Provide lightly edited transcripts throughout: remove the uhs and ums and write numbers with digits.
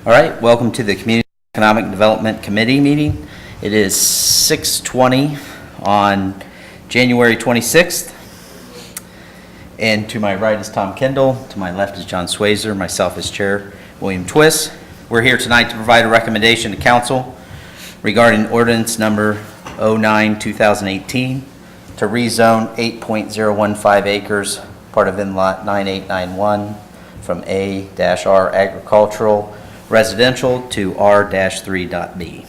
All right, welcome to the Community Economic Development Committee meeting. It is 6:20 on January 26th. And to my right is Tom Kendall, to my left is John Swazer, myself as chair, William Twiss. We're here tonight to provide a recommendation to council regarding ordinance number 09-2018 to rezone 8.015 acres, part of in-lot 9891, from A-R agricultural residential to R-3.B.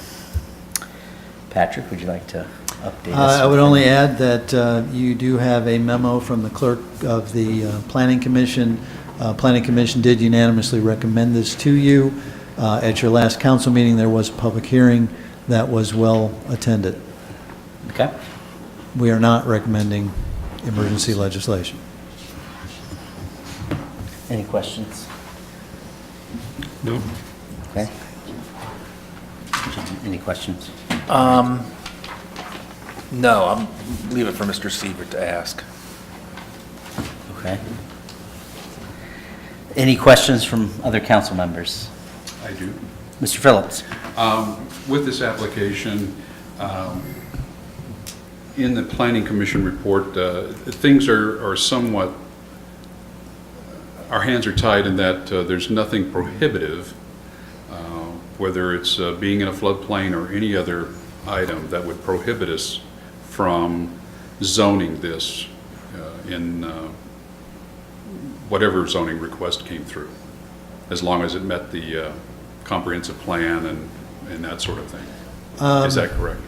Patrick, would you like to update us? I would only add that you do have a memo from the clerk of the Planning Commission. Planning Commission did unanimously recommend this to you. At your last council meeting, there was a public hearing that was well attended. Okay. We are not recommending emergency legislation. Any questions? No. Okay. John, any questions? No, I'm leave it for Mr. Siebert to ask. Okay. Any questions from other council members? I do. Mr. Phillips? With this application, in the Planning Commission report, things are somewhat, our hands are tied in that there's nothing prohibitive, whether it's being in a floodplain or any other item that would prohibit us from zoning this in whatever zoning request came through, as long as it met the comprehensive plan and that sort of thing. Is that correct?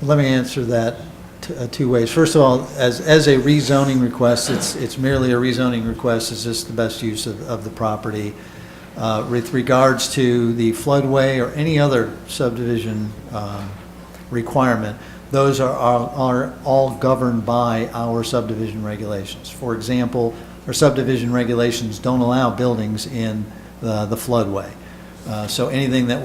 Let me answer that two ways. First of all, as a rezoning request, it's merely a rezoning request. It's just the best use of the property. With regards to the floodway or any other subdivision requirement, those are all governed by our subdivision regulations. For example, our subdivision regulations don't allow buildings in the floodway. So anything that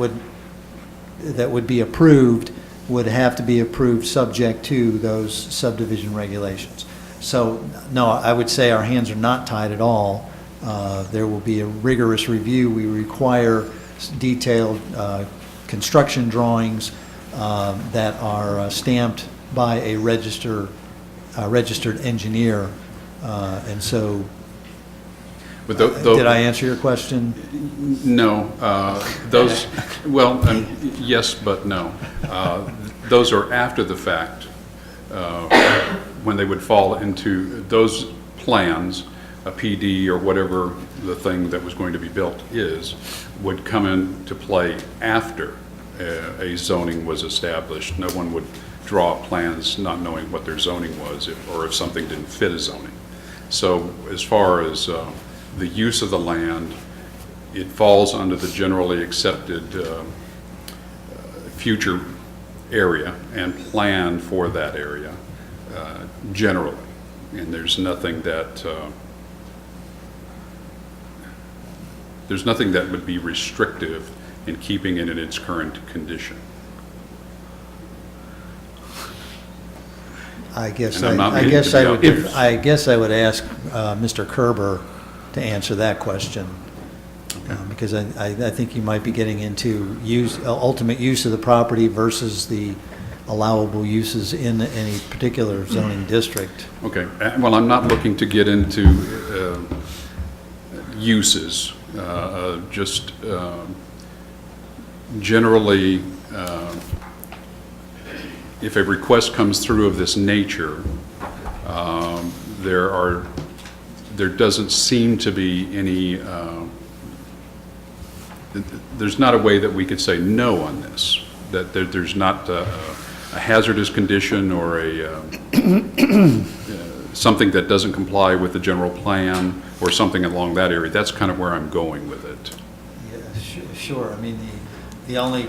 would be approved would have to be approved subject to those subdivision regulations. So no, I would say our hands are not tied at all. There will be a rigorous review. We require detailed construction drawings that are stamped by a registered engineer. And so, But did I answer your question? No, those, well, yes, but no. Those are after the fact, when they would fall into those plans, a PD or whatever the thing that was going to be built would come into play after a zoning was established. No one would draw plans not knowing what their zoning was or if something didn't fit a zoning. So as far as the use of the land, it falls under the generally accepted future area and plan for that area generally. And there's nothing that would be restrictive in keeping it in its current condition. I guess And I'm not I meaning guess to be I would obtuse. I guess I would ask Mr. Kerber to answer that question, because I think you might be getting into ultimate use of the property versus the allowable uses in any particular zoning district. Okay, well, I'm not looking to get into uses, just generally, if a request comes through of this nature, there doesn't seem to be any, there's not a way that we could say no on this, that there's not a hazardous condition or something that doesn't comply with the general plan or something along that area. That's kind of where I'm going with it. Yeah, sure. I mean, the only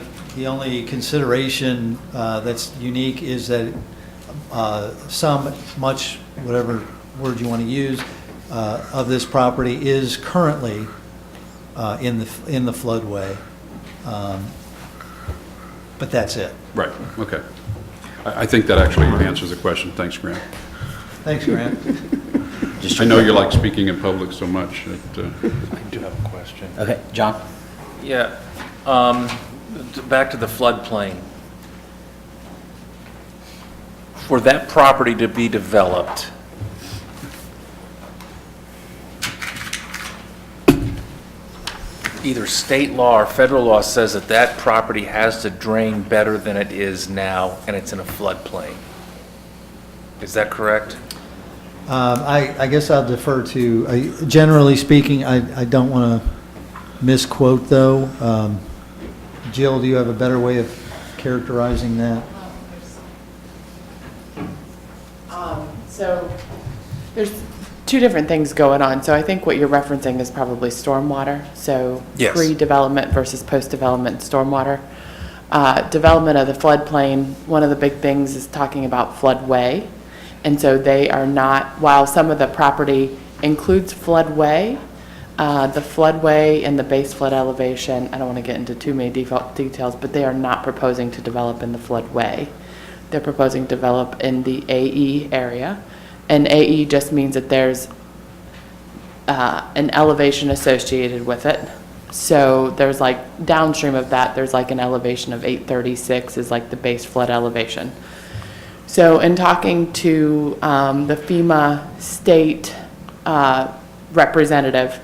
consideration that's unique is that much, whatever word you want to use, of this property is currently in the floodway, but that's it. Right, okay. I think that actually answers the question. Thanks, Grant. Thanks, Grant. Just I know you like speaking in public so much that, I do have a question. Okay, John? Yeah, back to the floodplain. For that property to be developed, either state law or federal law says that that property has to drain better than it is now, and it's in a floodplain. Is that correct? I guess I'll defer to, generally speaking, I don't want to misquote, though. Jill, do you have a better way of characterizing that? So there's two different things going on. So I think what you're referencing is probably stormwater. So Yes. pre-development versus post-development stormwater. Development of the floodplain, one of the big things is talking about floodway. And so they are not, while some of the property includes floodway, the floodway and the base flood elevation, I don't want to get into too many details, but they are not proposing to develop in the floodway. They're proposing to develop in the AE area. And AE just means that there's an elevation associated with it. So there's like downstream of that, there's like an elevation of 836 is like the base flood elevation. So in talking to the FEMA state representative,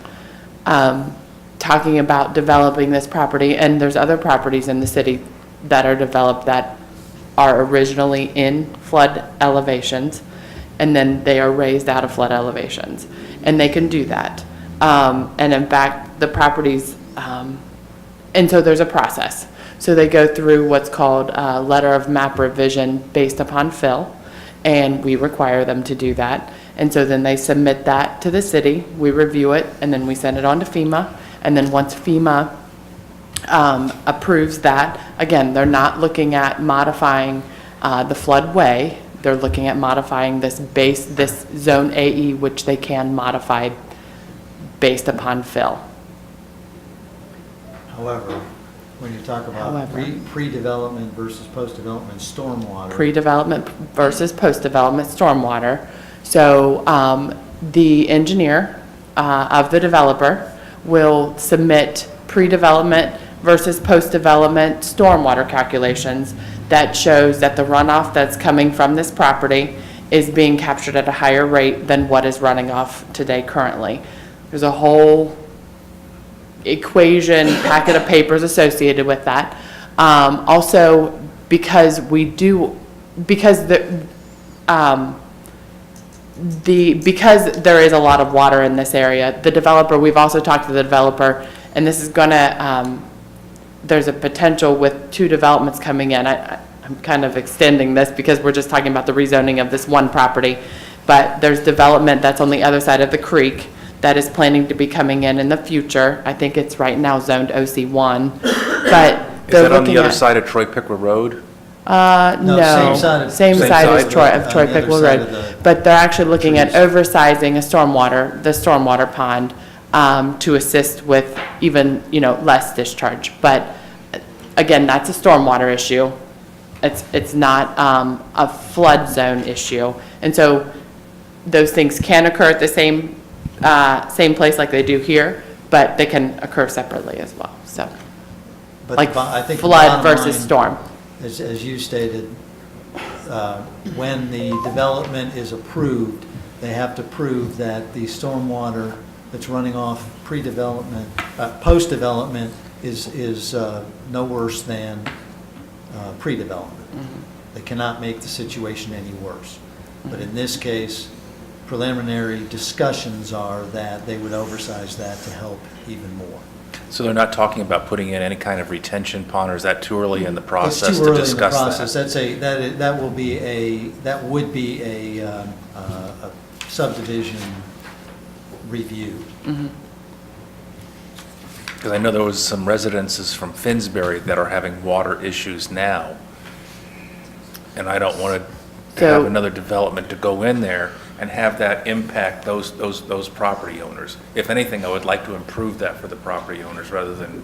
talking about developing this property, and there's other properties in the city that are developed that are originally in flood elevations, and then they are raised out of flood elevations, and they can do that. And in fact, the properties, and so there's a process. So they go through what's called a letter of map revision based upon fill, and we require them to do that. And so then they submit that to the city, we review it, and then we send it on to FEMA. And then once FEMA approves that, again, they're not looking at modifying the floodway. They're looking at modifying this zone AE, which they can modify based upon fill. However, when you talk about However. pre-development versus post-development stormwater. Pre-development versus post-development stormwater. So the engineer of the developer will submit pre-development versus post-development stormwater calculations that shows that the runoff that's coming from this property is being captured at a higher rate than what is running off today currently. There's a whole equation, packet of papers associated with that. Also, because there is a lot of water in this area, the developer, we've also talked to the developer, and this is gonna, there's a potential with two developments coming in. I'm kind of extending this because we're just talking about the rezoning of this one property, but there's development that's on the other side of the creek that is planning to be coming in the future. I think it's right now zoned OC1, but Is they're that on the looking other at. side of Troy Pickler Road? No, same side of- same Same side as side, Troy, on of the Troy other Pickle side Road. of the But they're actually looking at trees. oversizing the stormwater pond, to assist with even, less discharge. But again, that's a stormwater issue. It's not, a flood zone issue. And so those things can occur at the same place like they do here, but they can occur separately as well, so. But Like I think the flood bottom versus line, storm. As you stated, when the development is approved, they have to prove that the stormwater that's running off pre-development, post-development is no worse than pre-development. They cannot make the situation any worse. But in this case, preliminary discussions are that they would oversize that to help even more. So they're not talking about putting in any kind of retention pond, or is that too early in the process It's too to early in the discuss process. that? That would be a subdivision review. Because I know there was some residences from Finsbury that are having water issues now. And I don't want to have So- another development to go in there and have that impact those property owners. If anything, I would like to improve that for the property owners rather than,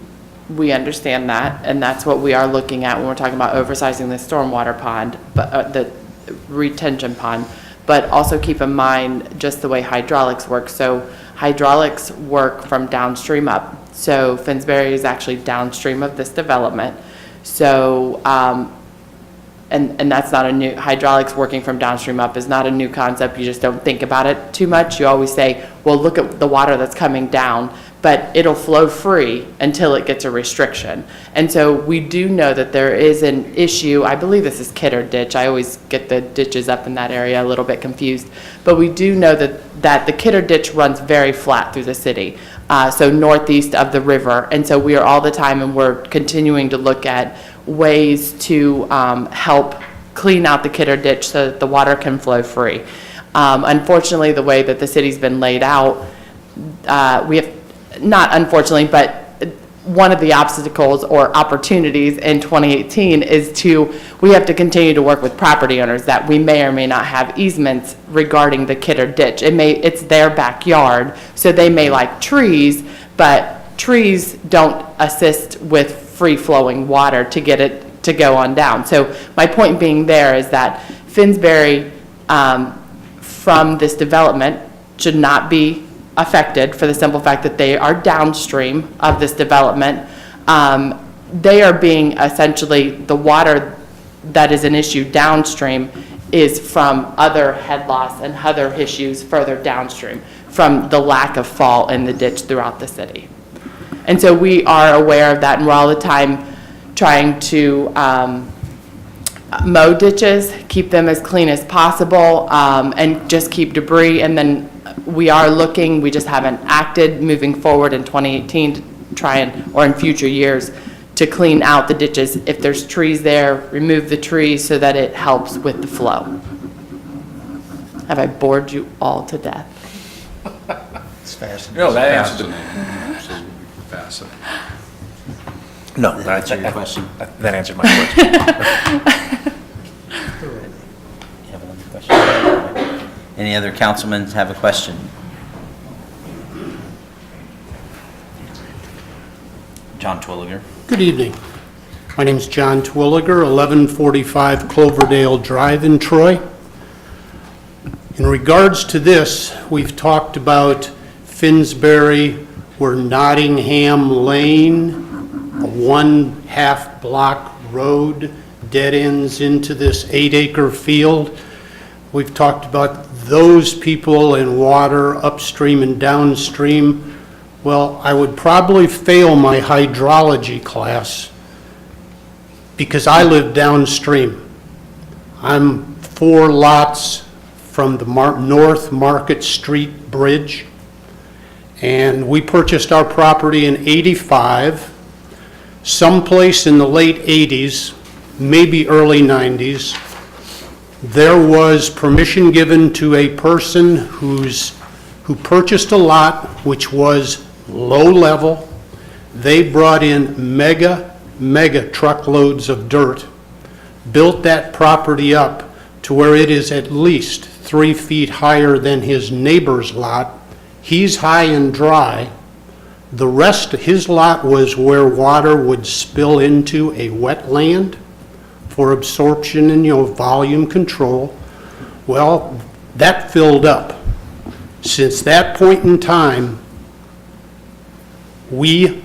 We understand that, and that's what we are looking at when we're talking about oversizing the stormwater pond, but the retention pond. but also keep in mind just the way hydraulics work. So hydraulics work from downstream up. So Finsbury is actually downstream of this development. So, and that's not a new, hydraulics working from downstream up is not a new concept. You just don't think about it too much. You always say, well, look at the water that's coming down, but it'll flow free until it gets a restriction. And so we do know that there is an issue. I believe this is Kidder Ditch. I always get the ditches up in that area a little bit confused. But we do know that the Kidder Ditch runs very flat through the city, so northeast of the river. And so we are all the time, and we're continuing to look at ways to help clean out the Kidder Ditch so that the water can flow free. Unfortunately, the way that the city's been laid out, we have, not unfortunately, but one of the obstacles or opportunities in 2018 is we have to continue to work with property owners that we may or may not have easements regarding the Kidder Ditch. It's their backyard, so they may like trees, but trees don't assist with free-flowing water to get it to go on down. So my point being there is that Finsbury, from this development, should not be affected for the simple fact that they are downstream of this development. They are being essentially, the water that is an issue downstream is from other head loss and other issues further downstream from the lack of fall in the ditch throughout the city. And so we are aware of that, and we're all the time trying to mow ditches, keep them as clean as possible, and just keep debris. And then we are looking, we just haven't acted moving forward in 2018 to try or in future years, to clean out the ditches. If there's trees there, remove the trees so that it helps with the flow. Have I bored you all to death? It's fascinating. No, that answers it. Fascinating, absolutely fascinating. No, Did I answer your question? That answered my question. You have another question? Any other councilmen have a question? John Twilliger. Good evening. My name's John Twilliger, 1145 Cloverdale Drive in Troy. In regards to this, we've talked about Finsbury, where Nottingham Lane, a 1/2 block road, dead ends into this 8-acre field. We've talked about those people in water upstream and downstream. Well, I would probably fail my hydrology class because I live downstream. I'm 4 lots from the North Market Street Bridge, and we purchased our property in '85. Someplace in the late '80s, maybe early '90s, there was permission given to a person who purchased a lot which was low level. They brought in mega truckloads of dirt, built that property up to where it is at least 3 feet higher than his neighbor's lot. He's high and dry. The rest of his lot was where water would spill into a wetland for absorption and, volume control. Well, that filled up. Since that point in time, we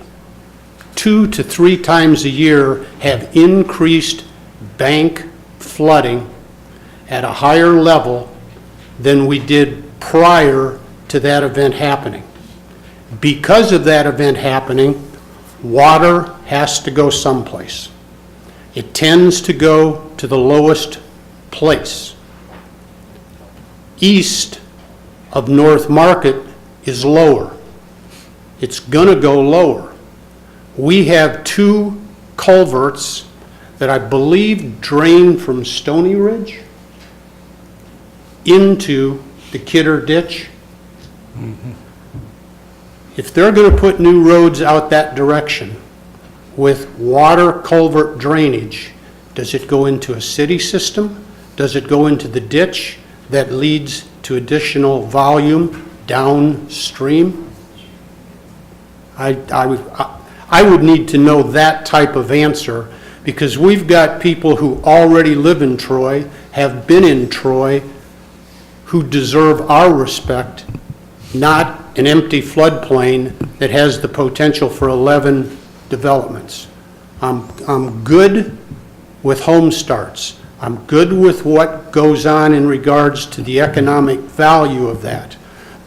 2 to 3 times a year have increased bank flooding at a higher level than we did prior to that event happening. Because of that event happening, water has to go someplace. It tends to go to the lowest place. East of North Market is lower. It's gonna go lower. We have 2 culverts that I believe drain from Stony Ridge into the Kidder Ditch. If they're going to put new roads out that direction with water culvert drainage, does it go into a city system? Does it go into the ditch that leads to additional volume downstream? I would need to know that type of answer, because we've got people who already live in Troy, have been in Troy, who deserve our respect, not an empty floodplain that has the potential for 11 developments. I'm good with home starts. I'm good with what goes on in regards to the economic value of that.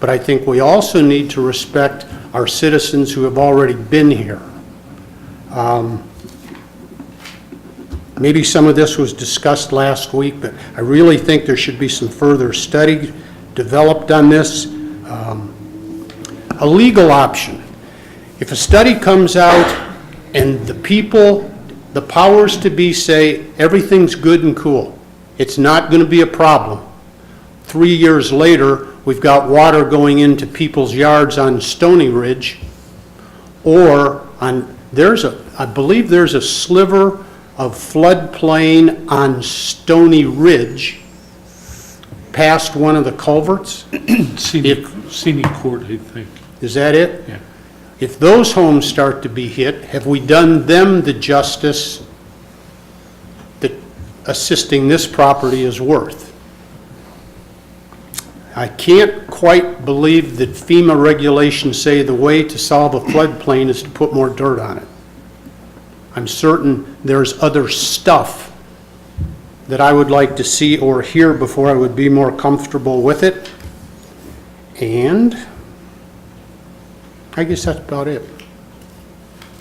But I think we also need to respect our citizens who have already been here. Maybe some of this was discussed last week, but I really think there should be some further study developed on this. A legal option. If a study comes out and the people, the powers to be say everything's good and cool, it's not going to be a problem. 3 years later, we've got water going into people's yards on Stony Ridge, or on, I believe there's a sliver of floodplain on Stony Ridge past one of the culverts. Scenic Court, I think. Is that it? Yeah. If those homes start to be hit, have we done them the justice that assisting this property is worth? I can't quite believe that FEMA regulations say the way to solve a floodplain is to put more dirt on it. I'm certain there's other stuff that I would like to see or hear before I would be more comfortable with it. And I guess that's about it.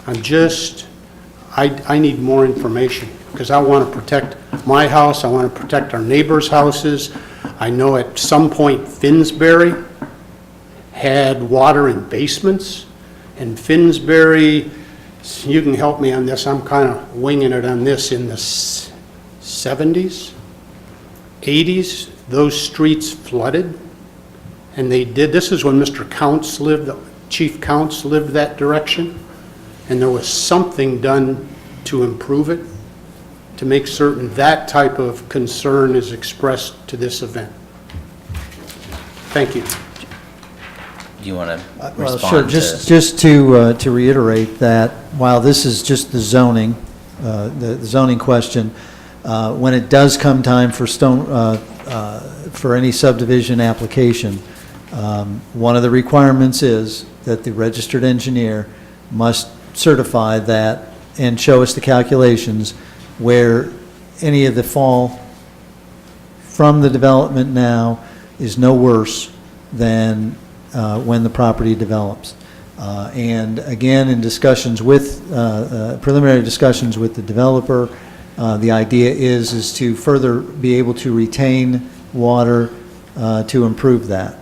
I need more information because I want to protect my house. I want to protect our neighbors' houses. I know at some point Finsbury had water in basements, and Finsbury, you can help me on this, I'm kind of winging it on this, in the 70s, 80s, those streets flooded, and they did, this is when Mr. Counts lived, Chief Counts lived that direction, and there was something done to improve it, to make certain that type of concern is expressed to this event. Thank you. Do you want to Well, respond sure, to? just to reiterate that while this is just the zoning, the zoning question, when it does come time for for any subdivision application, one of the requirements is that the registered engineer must certify that and show us the calculations where any of the fall from the development now is no worse than when the property develops. And again, in discussions with, preliminary discussions with the developer, the idea is to further be able to retain water to improve that.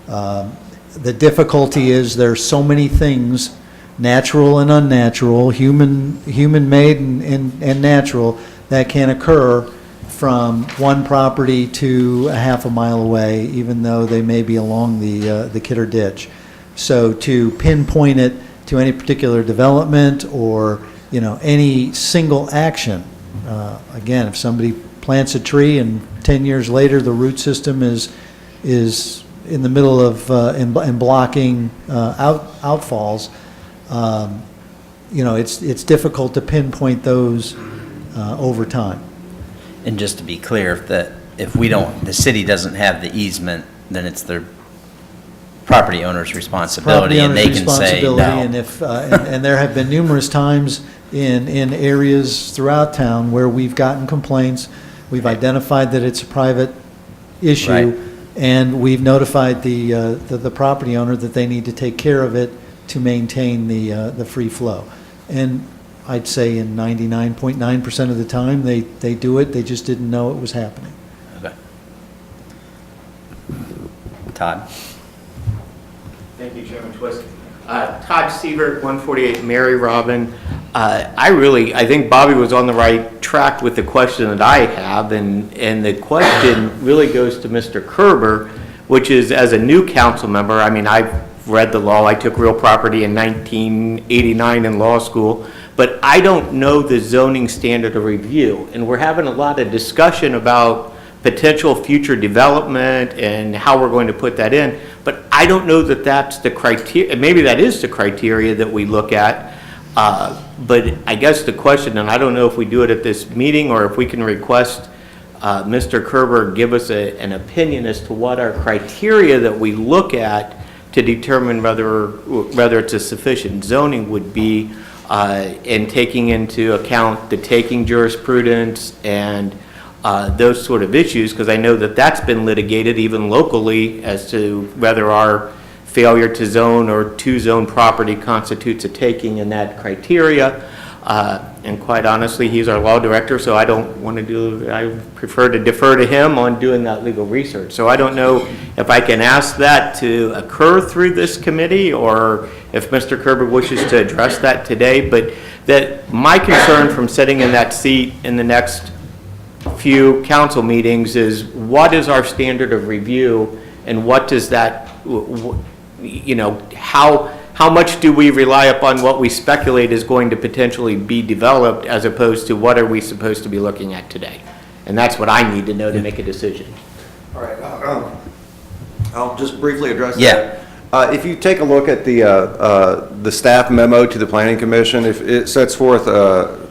The difficulty is there's so many things, natural and unnatural, human-made and natural, that can occur from one property to a half a mile away, even though they may be along the Kidder Ditch. So to pinpoint it to any particular development or, any single action, again, if somebody plants a tree and 10 years later the root system is in the middle of and blocking outfalls, it's difficult to pinpoint those over time. And just to be clear, if the city doesn't have the easement, then it's their property owner's responsibility, and they can say no. And if, and there have been numerous times in areas throughout town where we've gotten complaints, we've identified that it's a private issue, Right. and we've notified the property owner that they need to take care of it to maintain the free flow. And I'd say in 99.9% of the time, they do it, they just didn't know it was happening. Okay. Todd? Thank you, Chairman Twist. Todd Sievert, 148 Mary Robin. I think Bobby was on the right track with the question that I have, and the question really goes to Mr. Kerber, which is, as a new council member, I've read the law, I took real property in 1989 in law school, but I don't know the zoning standard of review, and we're having a lot of discussion about potential future development and how we're going to put that in, but I don't know that that's the criteria. Maybe that is the criteria that we look at, but I guess the question, and I don't know if we do it at this meeting or if we can request Mr. Kerber give us an opinion as to what our criteria that we look at to determine whether it's a sufficient zoning would be, in taking into account the taking jurisprudence and those sort of issues, because I know that that's been litigated even locally as to whether our failure to zone or to zone property constitutes a taking in that criteria. And quite honestly, he's our law director, so I prefer to defer to him on doing that legal research. So I don't know if I can ask that to occur through this committee, or if Mr. Kerber wishes to address that today. But that my concern from sitting in that seat in the next few council meetings is, what is our standard of review, and what does that, how much do we rely upon what we speculate is going to potentially be developed, as opposed to what are we supposed to be looking at today? And that's what I need to know to make a decision. All right, I'll just briefly address Yeah. that. If you take a look at the staff memo to the Planning Commission, if it sets forth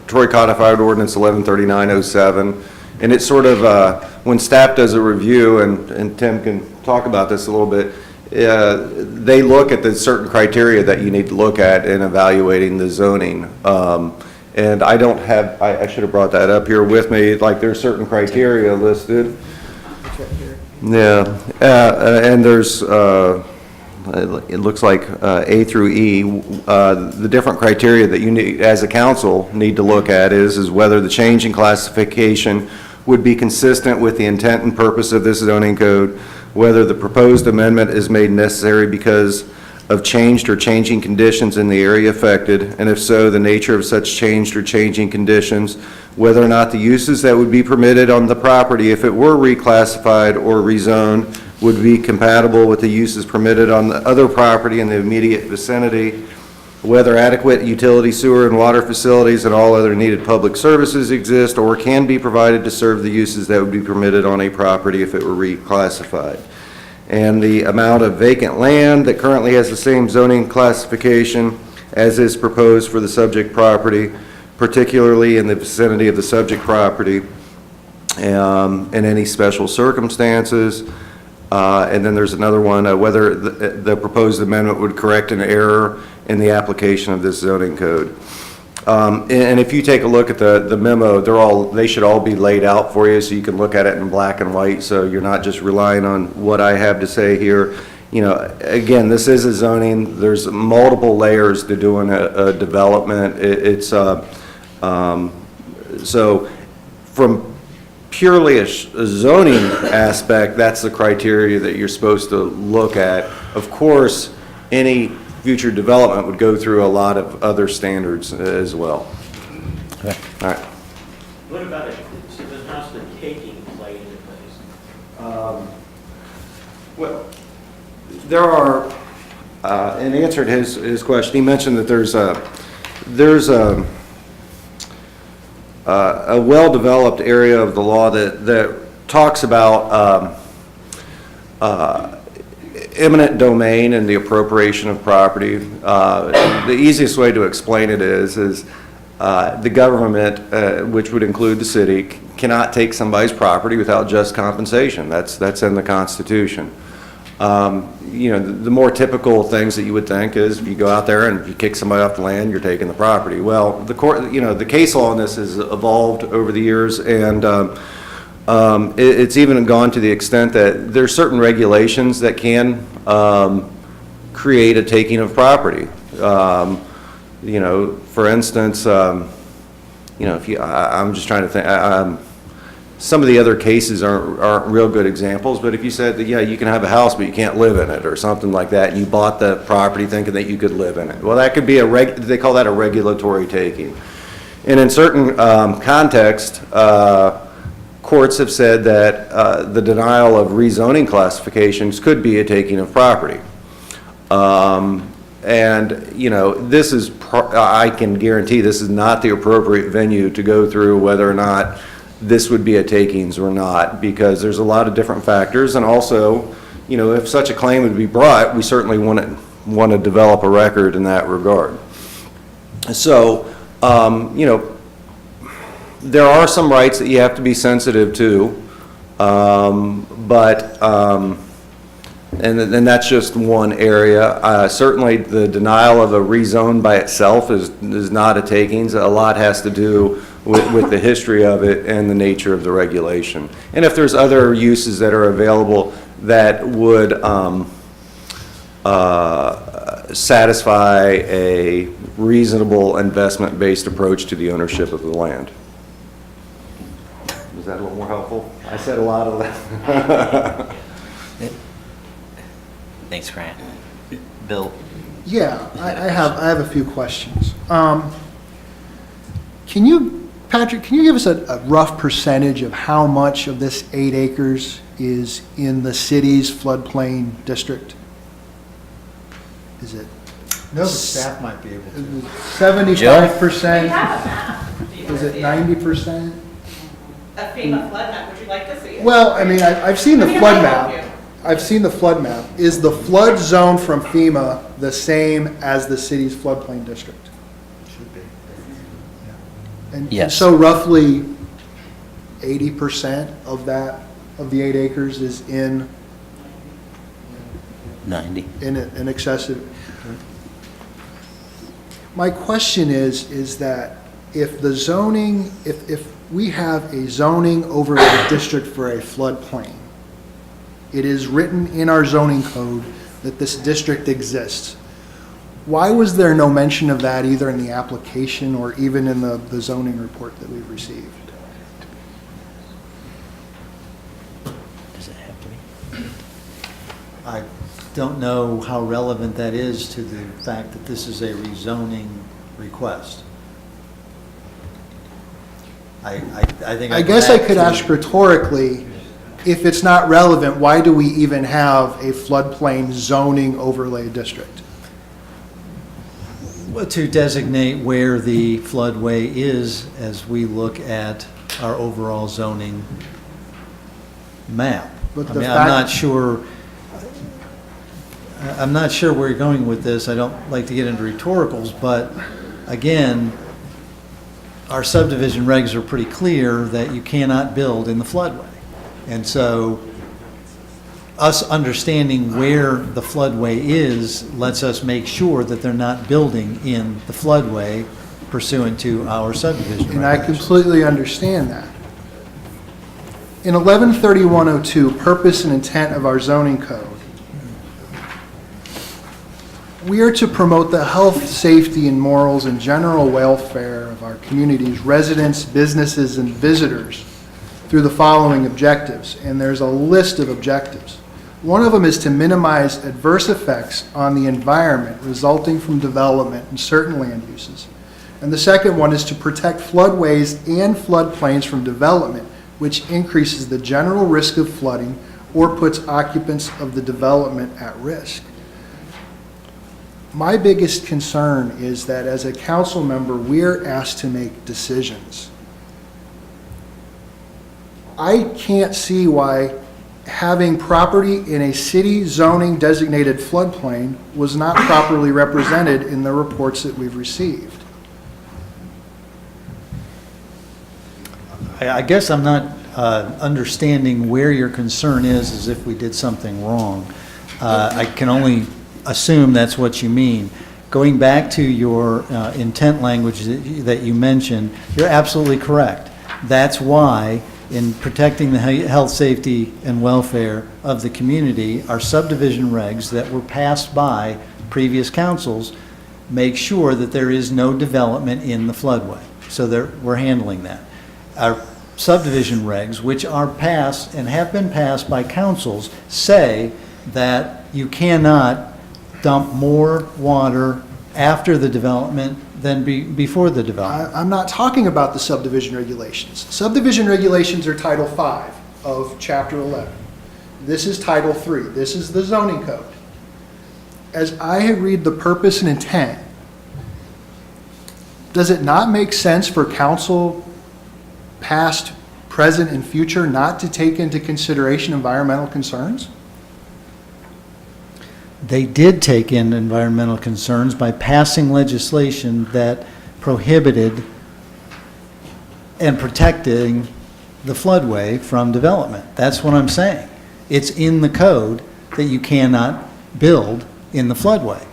Troy Codified Ordinance 113907, and it's sort of, when staff does a review, and Tim can talk about this a little bit, they look at the certain criteria that you need to look at in evaluating the zoning. And I don't have, I should have brought that up here with me, like there's certain criteria listed. Yeah, and there's, it looks like A through E, the different criteria that you need, as a council, need to look at is whether the change in classification would be consistent with the intent and purpose of this zoning code, whether the proposed amendment is made necessary because of changed or changing conditions in the area affected, and if so, the nature of such changed or changing conditions, whether or not the uses that would be permitted on the property, if it were reclassified or rezoned, would be compatible with the uses permitted on the other property in the immediate vicinity, whether adequate utility, sewer, and water facilities and all other needed public services exist or can be provided to serve the uses that would be permitted on a property if it were reclassified. And the amount of vacant land that currently has the same zoning classification as is proposed for the subject property, particularly in the vicinity of the subject property, in any special circumstances. And then there's another one, whether the proposed amendment would correct an error in the application of this zoning code. And if you take a look at the memo, they should all be laid out for you so you can look at it in black and white, so you're not just relying on what I have to say here. Again, this is a zoning, there's multiple layers to doing a development. So from purely a zoning aspect, that's the criteria that you're supposed to look at. Of course, any future development would go through a lot of other standards as well. Okay. All right. What about it? So then how's the taking play into place? Well, there are, in answer to his question, he mentioned that there's a well-developed area of the law that talks about eminent domain and the appropriation of property. The easiest way to explain it is the government, which would include the city, cannot take somebody's property without just compensation. That's in the Constitution. The more typical things that you would think is if you go out there and if you kick somebody off the land, you're taking the property. Well, the court, the case law on this has evolved over the years, and it's even gone to the extent that there's certain regulations that can create a taking of property. For instance, if I'm just trying to think. Some of the other cases aren't real good examples, but if you said that, yeah, you can have a house, but you can't live in it, or something like that, and you bought the property thinking that you could live in it, well, that could be they call that a regulatory taking. And in certain contexts, courts have said that the denial of rezoning classifications could be a taking of property. This is, I can guarantee this is not the appropriate venue to go through whether or not this would be a takings or not, because there's a lot of different factors, and also, if such a claim would be brought, we certainly want to develop a record in that regard. So, there are some rights that you have to be sensitive to. And that's just one area. Certainly, the denial of a rezone by itself is not a takings. A lot has to do with the history of it and the nature of the regulation. And if there's other uses that are available that would satisfy a reasonable investment-based approach to the ownership of the land. Was that a little more helpful? I said a lot of that. Thanks, Grant. Bill? Yeah, I have a few questions. Can you, Patrick, can you give us a rough percentage of how much of this 8 acres is in the city's floodplain district? Is it No, the staff might be able to. 75%? Is it 90%? A FEMA flood map, would you like to see it? Well, I mean, I've seen the I mean, flood I might help map. I've seen the flood map. Is the flood zone from FEMA the same as the city's floodplain district? Should be. And Yes. so roughly 80% of that, of the 8 acres is in 90. an excessive. My question is that if the zoning, if we have a zoning overlay district for a floodplain, it is written in our zoning code that this district exists. Why was there no mention of that either in the application or even in the zoning report that we've received? Does it have to be? I don't know how relevant that is to the fact that this is a rezoning request. I think. I guess I could ask rhetorically, if it's not relevant, why do we even have a floodplain zoning overlay district? To designate where the floodway is as we look at our overall zoning map. But I the mean, fact- I'm not sure where you're going with this. I don't like to get into rhetoricals, but again, our subdivision regs are pretty clear that you cannot build in the floodway. And so us understanding where the floodway is lets us make sure that they're not building in the floodway pursuant to our subdivision And I regulations. completely understand that. In 113102, purpose and intent of our zoning code, we are to promote the health, safety, and morals and general welfare of our community's residents, businesses, and visitors through the following objectives, and there's a list of objectives. One of them is to minimize adverse effects on the environment resulting from development in certain land uses. And the second one is to protect floodways and floodplains from development, which increases the general risk of flooding or puts occupants of the development at risk. My biggest concern is that as a council member, we're asked to make decisions. I can't see why having property in a city zoning designated floodplain was not properly represented in the reports that we've received. I guess I'm not understanding where your concern is, as if we did something wrong. I can only assume that's what you mean. Going back to your intent language that you mentioned, you're absolutely correct. That's why, in protecting the health, safety, and welfare of the community, our subdivision regs that were passed by previous councils make sure that there is no development in the floodway. So we're handling that. Our subdivision regs, which are passed and have been passed by councils, say that you cannot dump more water after the development than before the development. I'm not talking about the subdivision regulations. Subdivision regulations are Title V of Chapter 11. This is Title III. This is the zoning code. As I read the purpose and intent, does it not make sense for council, past, present, and future, not to take into consideration environmental concerns? They did take in environmental concerns by passing legislation that prohibited and protecting the floodway from development. That's what I'm saying. It's in the code that you cannot build in the floodway.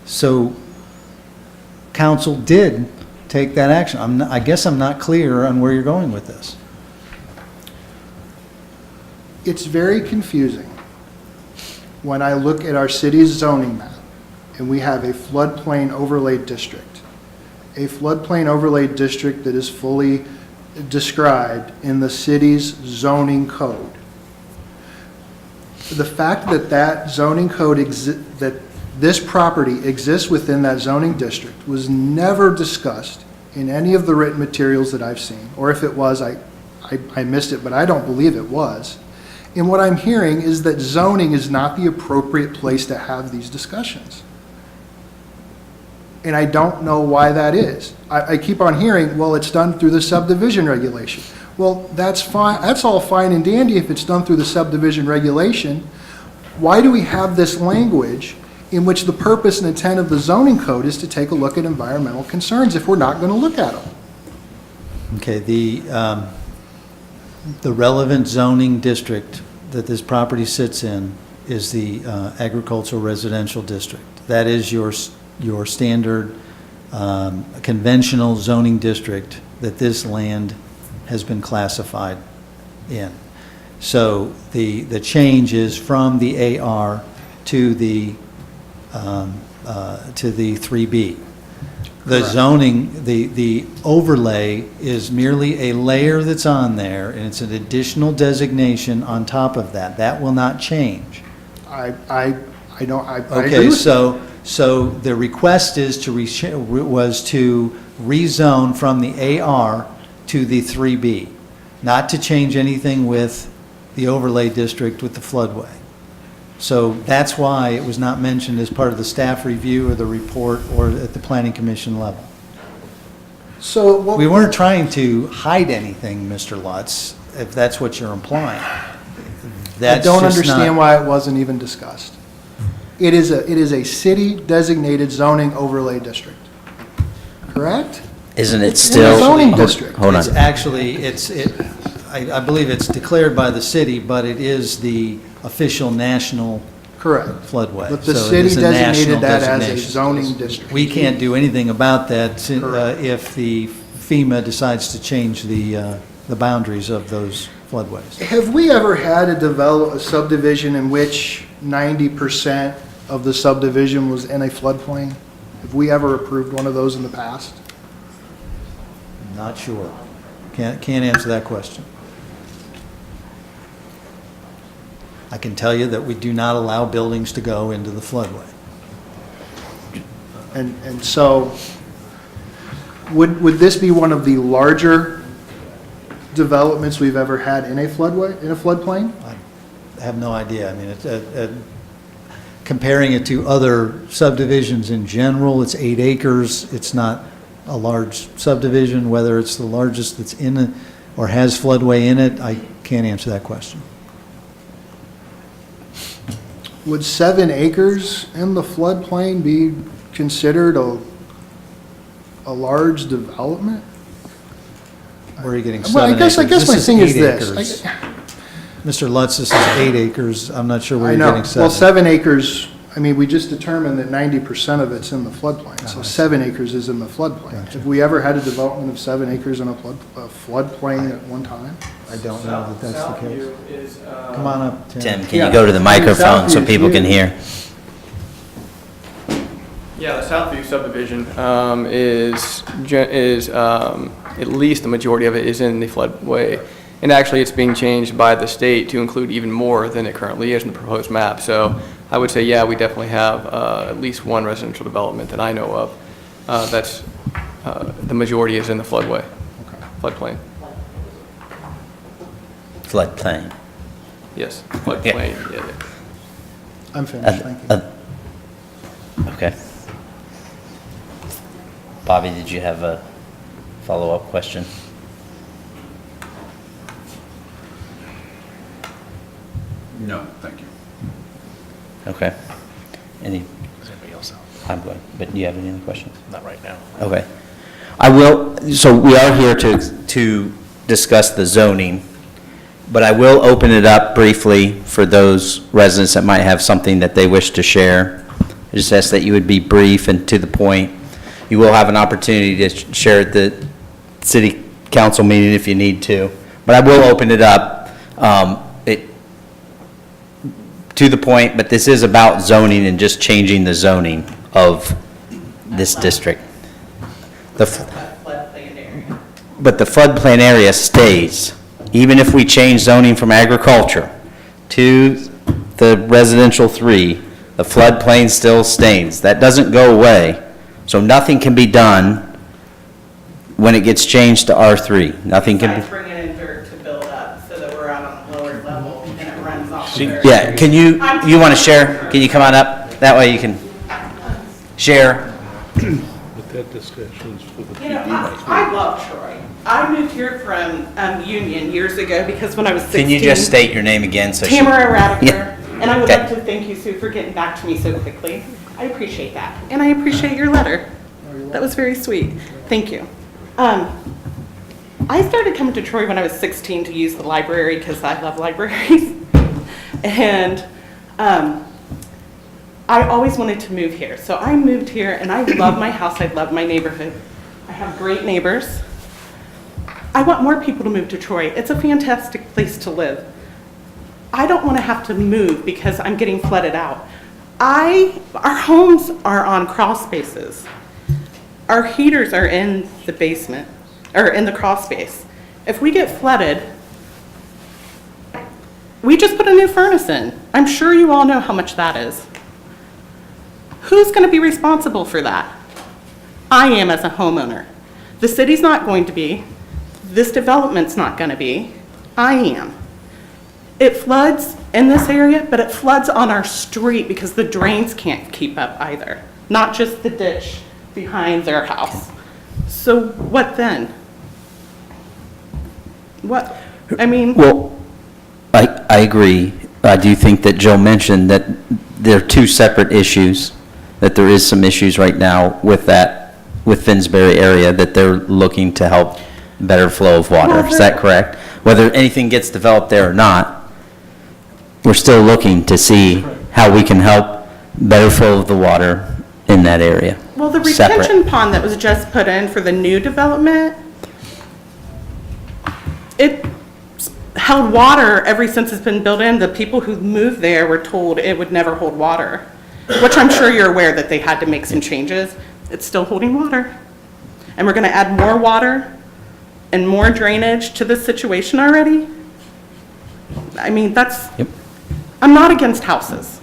So council did take that action. I guess I'm not clear on where you're going with this. It's very confusing when I look at our city's zoning map, and we have a floodplain overlay district. A floodplain overlay district that is fully described in the city's zoning code. The fact that that zoning code that this property exists within that zoning district was never discussed in any of the written materials that I've seen, or if it was, I missed it, but I don't believe it was. And what I'm hearing is that zoning is not the appropriate place to have these discussions. And I don't know why that is. I keep on hearing, well, it's done through the subdivision regulation. Well, that's fine, that's all fine and dandy if it's done through the subdivision regulation. Why do we have this language in which the purpose and intent of the zoning code is to take a look at environmental concerns if we're not going to look at them? Okay, the relevant zoning district that this property sits in is the agricultural residential district. That is your standard conventional zoning district that this land has been classified in. So the change is from the AR to the 3B. The Correct. zoning, the overlay is merely a layer that's on there, and it's an additional designation on top of that. That will not change. I don't, I agree Okay, with you. so the request is was to rezone from the AR to the 3B, not to change anything with the overlay district with the floodway. So that's why it was not mentioned as part of the staff review or the report or at the planning commission level. So what? We weren't trying to hide anything, Mr. Lutz, if that's what you're implying. I That's don't just understand not- why it wasn't even discussed. It is a city-designated zoning overlay district, correct? Isn't it It's in still? the zoning hold- district. Hold on. It's actually, I believe it's declared by the city, but it is the official national Correct. floodway. But the So it city is a national designated that as a designation. zoning district. We can't do anything about that Correct. if the FEMA decides to change the boundaries of those floodways. Have we ever had a subdivision in which 90% of the subdivision was in a floodplain? Have we ever approved one of those in the past? Not sure. Can't answer that question. I can tell you that we do not allow buildings to go into the floodway. And so, would this be one of the larger developments we've ever had in a floodway, in a floodplain? I have no idea. I mean, comparing it to other subdivisions in general, it's 8 acres. It's not a large subdivision. Whether it's the largest that's in it or has floodway in it, I can't answer that question. Would 7 acres in the floodplain be considered a large development? Where are you getting 7 Well, acres? I guess my This thing is 8 this. acres. Mr. Lutz, this is 8 acres. I'm not sure where I you're know, getting 7. well, 7 acres, I mean, we just determined that 90% of it's in the floodplain, so 7 acres is in the floodplain. Gotcha. Have we ever had a development of 7 acres in a floodplain at one time? I don't know that that's the case. Come on up, Tim. Tim, can Yeah. you go to the microphone so Southview is people can huge. hear? Yeah, the Southview subdivision is at least the majority of it is in the floodway. And actually, it's being changed by the state to include even more than it currently is in the proposed map. So I would say, yeah, we definitely have at least one residential development that I know of that's, the majority is in the floodway, floodplain. Floodplain. Yes, floodplain, yeah. I'm finished, thank you. Okay. Bobby, did you have a follow-up question? No, thank you. Okay. Any, Does anybody else have? I'm good, but do you have any other questions? Not right now. Okay. I will, so we are here to discuss the zoning, but I will open it up briefly for those residents that might have something that they wish to share. I just ask that you would be brief and to the point. You will have an opportunity to share at the city council meeting if you need to, but I will open it up. To the point, but this is about zoning and just changing the zoning of this district. But the floodplain area stays. Even if we change zoning from agriculture to the residential 3, the floodplain still stays. That doesn't go away. So nothing can be done when it gets changed to R3. Nothing can be. Besides bringing in dirt to build up so that we're out on a lower level and it runs off. Yeah, can you want to share? Can you come on up? That way you can share. But that discussion's for the You know, PD. I love Troy. I moved here from Union years ago because when I was 16. Can you just state your name again? So she- Tamara Radiker. Yeah. And I would Okay. like to thank you, Sue, for getting back to me so quickly. I appreciate that. And I appreciate your letter. That was very sweet. Thank you. I started coming to Troy when I was 16 to use the library because I love libraries. And I always wanted to move here. So I moved here and I love my house. I love my neighborhood. I have great neighbors. I want more people to move to Troy. It's a fantastic place to live. I don't want to have to move because I'm getting flooded out. Our homes are on crawl spaces. Our heaters are in the basement, or in the crawl space. If we get flooded, we just put a new furnace in. I'm sure you all know how much that is. Who's going to be responsible for that? I am as a homeowner. The city's not going to be. This development's not going to be. I am. It floods in this area, but it floods on our street because the drains can't keep up either. Not just the ditch behind their house. So what then? What, I mean. Well, I agree. I do think that Joe mentioned that there are two separate issues, that there is some issues right now with that, with Finsbury area, that they're looking to help better flow of water. Is that correct? Whether anything gets developed there or not, we're still looking to see how we can help better flow of the water in that area. Well, the Separate. retention pond that was just put in for the new development, it held water ever since it's been built in. The people who moved there were told it would never hold water, which I'm sure you're aware that they had to make some changes. It's still holding water. And we're gonna add more water and more drainage to this situation already. I mean, Yep, I'm not against houses.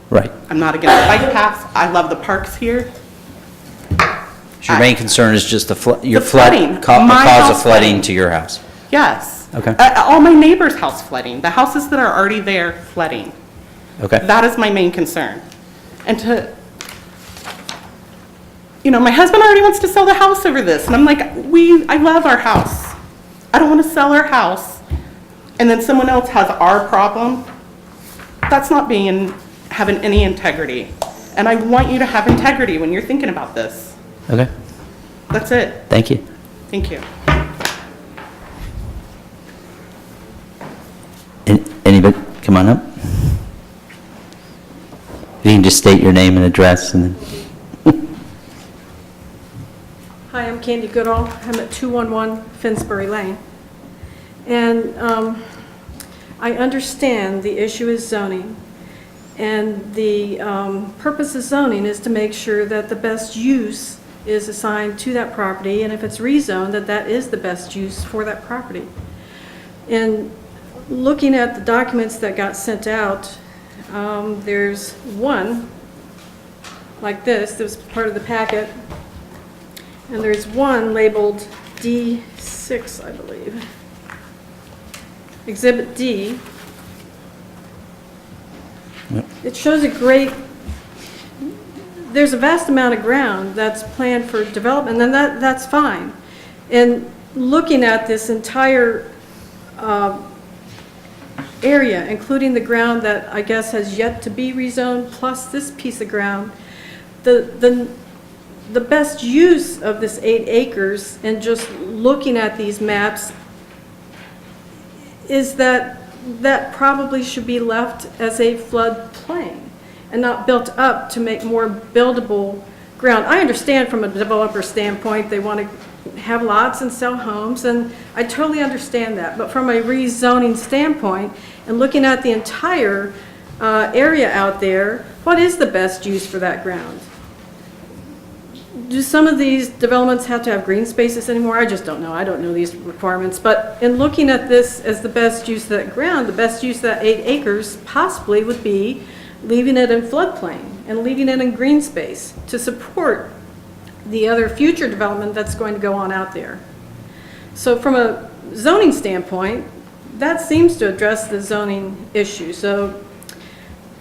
right. I'm not against bike paths. I love the parks here. So your main concern is just your The flood, flooding. the My cause of house flooding flooding. to your house. Yes. Okay. All my neighbors' house flooding, the houses that are already there flooding. Okay. That is my main concern. And my husband already wants to sell the house over this, and I'm like, I love our house. I don't want to sell our house, and then someone else has our problem. That's not having any integrity. And I want you to have integrity when you're thinking about this. Okay, That's it. thank you. Thank you. Anybody, come on up. You can just state your name and address and then. Hi, I'm Candy Goodall. I'm at 211 Finsbury Lane. And I understand the issue is zoning. And the purpose of zoning is to make sure that the best use is assigned to that property, and if it's rezoned, that is the best use for that property. And looking at the documents that got sent out, there's one like this that was part of the packet, and there's one labeled D6, I believe. Exhibit D. It shows there's a vast amount of ground that's planned for development, and that's fine. And looking at this entire area, including the ground that I guess has yet to be rezoned, plus this piece of ground, the best use of this 8 acres, and just looking at these maps, is that that probably should be left as a floodplain and not built up to make more buildable ground. I understand from a developer standpoint, they want to have lots and sell homes, and I totally understand that. But from a rezoning standpoint, and looking at the entire area out there, what is the best use for that ground? Do some of these developments have to have green spaces anymore? I just don't know. I don't know these requirements. But in looking at this as the best use of that ground, the best use of that 8 acres possibly would be leaving it in floodplain and leaving it in green space to support the other future development that's going to go on out there. So from a zoning standpoint, that seems to address the zoning issue. So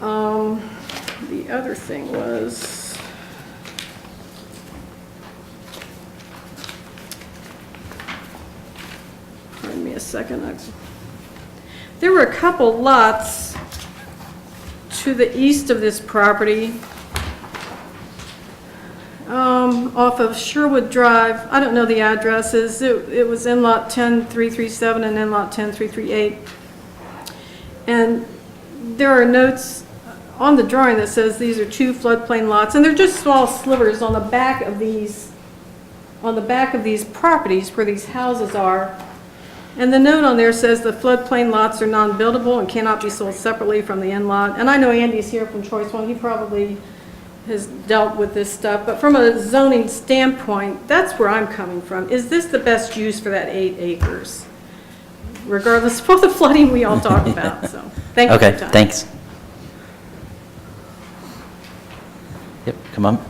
the other thing was, pardon me a second. There were a couple lots to the east of this property, off of Sherwood Drive. I don't know the addresses. It was in lot 10337 and in lot 10338. And there are notes on the drawing that says these are 2 floodplain lots, and they're just small slivers on the back of these properties where these houses are. And the note on there says the floodplain lots are non-buildable and cannot be sold separately from the in-lot. And I know Andy's here from Choice One. He probably has dealt with this stuff. But from a zoning standpoint, that's where I'm coming from. Is this the best use for that 8 acres? Regardless of all the flooding we all talk about. So thank you for your Okay, time. thanks. Yep, come on.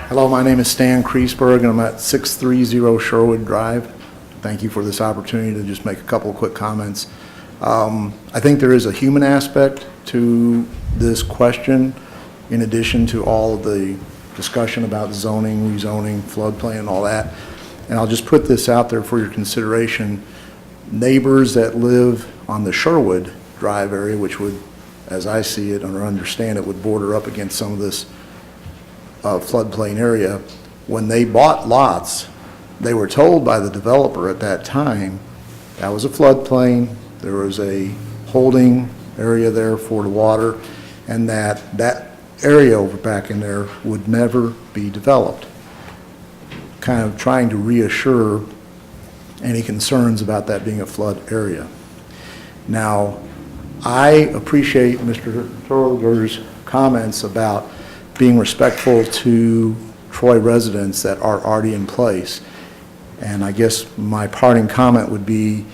Hello, my name is Stan Kreisberg, and I'm at 630 Sherwood Drive. Thank you for this opportunity to just make a couple of quick comments. I think there is a human aspect to this question, in addition to all of the discussion about zoning, rezoning, floodplain, and all that. And I'll just put this out there for your consideration. Neighbors that live on the Sherwood Drive area, which would, as I see it or understand it, would border up against some of this floodplain area, when they bought lots, they were told by the developer at that time that was a floodplain, there was a holding area there for the water, and that area over back in there would never be developed. Kind of trying to reassure any concerns about that being a flood area. Now, I appreciate Mr. Terwilliger's comments about being respectful to Troy residents that are already in place. And I guess my parting comment would be,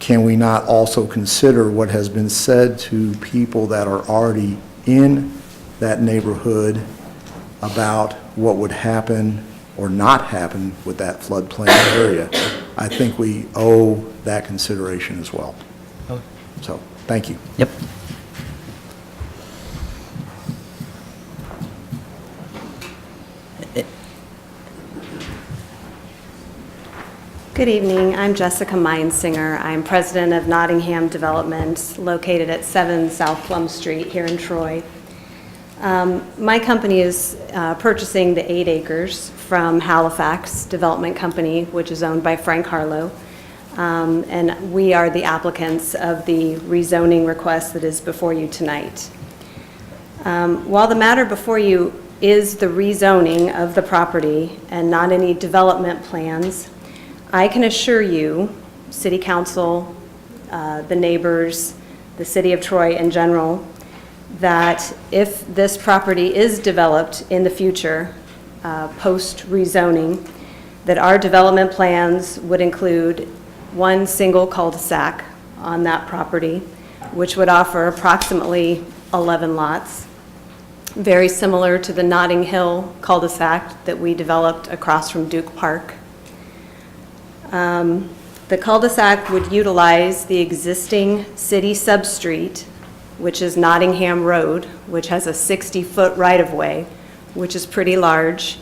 can we not also consider what has been said to people that are already in that neighborhood about what would happen or not happen with that floodplain area? I think we owe that consideration as well. So, thank you. Yep. Good evening. I'm Jessica Meinsinger. I'm president of Nottingham Development, located at 7 South Plum Street here in Troy. My company is purchasing the 8 acres from Halifax Development Company, which is owned by Frank Harlow. And we are the applicants of the rezoning request that is before you tonight. While the matter before you is the rezoning of the property and not any development plans, I can assure you, City Council, the neighbors, the City of Troy in general, that if this property is developed in the future, post-rezoning, that our development plans would include one single cul-de-sac on that property, which would offer approximately 11 lots, very similar to the Notting Hill cul-de-sac that we developed across from Duke Park. The cul-de-sac would utilize the existing city substreet, which is Nottingham Road, which has a 60-foot right-of-way, which is pretty large.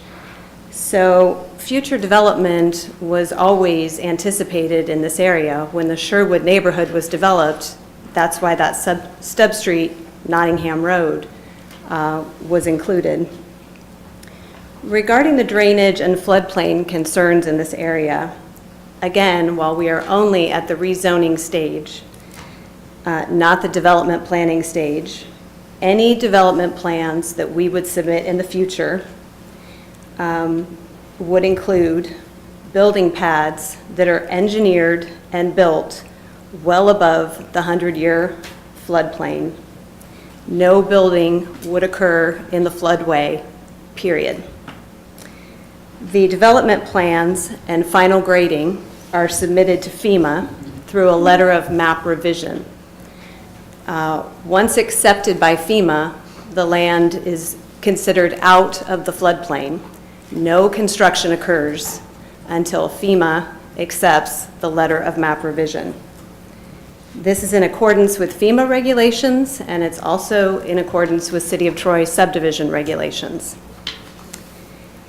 So future development was always anticipated in this area. When the Sherwood neighborhood was developed, that's why that stub street, Nottingham Road, was included. Regarding the drainage and floodplain concerns in this area, again, while we are only at the rezoning stage, not the development planning stage, any development plans that we would submit in the future would include building pads that are engineered and built well above the 100-year floodplain. No building would occur in the floodway, period. The development plans and final grading are submitted to FEMA through a letter of map revision. Once accepted by FEMA, the land is considered out of the floodplain. No construction occurs until FEMA accepts the letter of map revision. This is in accordance with FEMA regulations, and it's also in accordance with City of Troy subdivision regulations.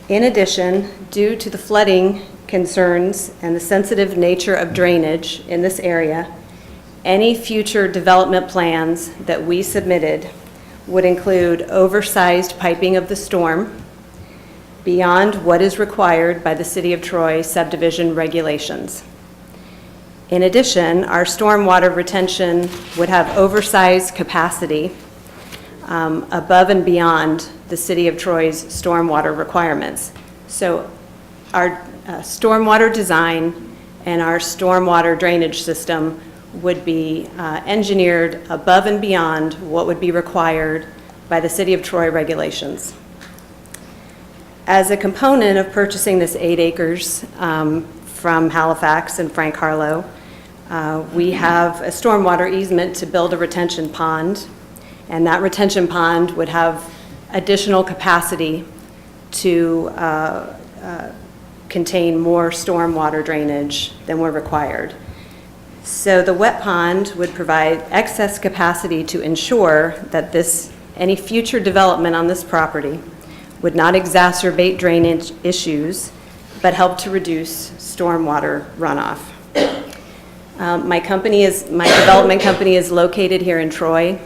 In addition, due to the flooding concerns and the sensitive nature of drainage in this area, any future development plans that we submitted would include oversized piping of the storm beyond what is required by the City of Troy subdivision regulations. In addition, our stormwater retention would have oversized capacity above and beyond the City of Troy's stormwater requirements. So our stormwater design and our stormwater drainage system would be engineered above and beyond what would be required by the City of Troy regulations. As a component of purchasing this 8 acres from Halifax and Frank Harlow, we have a stormwater easement to build a retention pond, and that retention pond would have additional capacity to contain more stormwater drainage than were required. So the wet pond would provide excess capacity to ensure that any future development on this property would not exacerbate drainage issues, but help to reduce stormwater runoff. My development company is located here in Troy.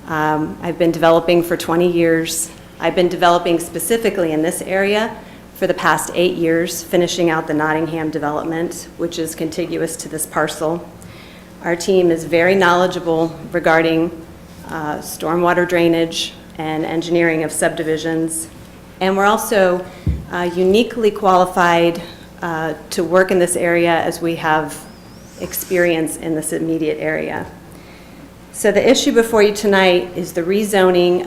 I've been developing for 20 years. I've been developing specifically in this area for the past 8 years, finishing out the Nottingham development, which is contiguous to this parcel. Our team is very knowledgeable regarding stormwater drainage and engineering of subdivisions. And we're also uniquely qualified to work in this area as we have experience in this immediate area. So the issue before you tonight is the rezoning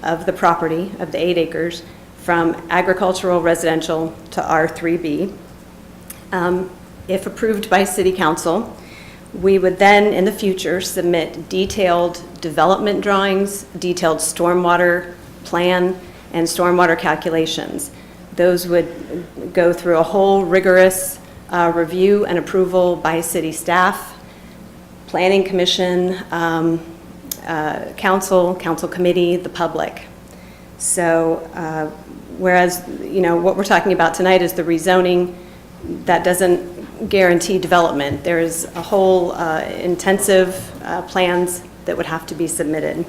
of the property, of the 8 acres, from agricultural residential to R3B. If approved by City Council, we would then, in the future, submit detailed development drawings, detailed stormwater plan, and stormwater calculations. Those would go through a whole rigorous review and approval by city staff, planning commission, council committee, the public. So whereas, what we're talking about tonight is the rezoning, that doesn't guarantee development. There is a whole intensive plans that would have to be submitted.